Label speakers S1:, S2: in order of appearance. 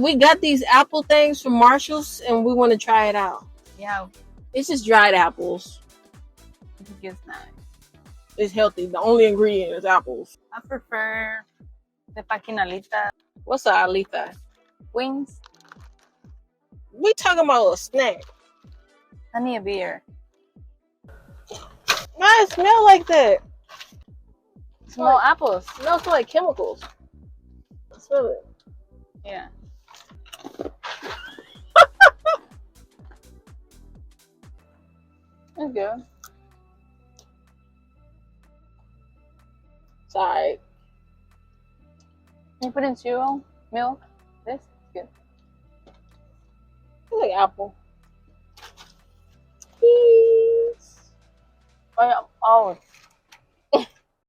S1: We got these apple things from Marshall's, and we want to try it out.
S2: Yeah,
S1: It's just dried apples.
S2: it's nice.
S1: It's healthy. The only ingredient is apples.
S2: I prefer the paquinalita
S1: What's a alita?
S2: wings.
S1: We talking about a snack.
S2: I need a beer.
S1: Why it smell like that?
S2: Small apples.
S1: It smells like chemicals. Smell it.
S2: Yeah. It's good.
S1: It's alright.
S2: You put in cereal, milk. This is good.
S1: It's like apple. Peace.
S2: Oh,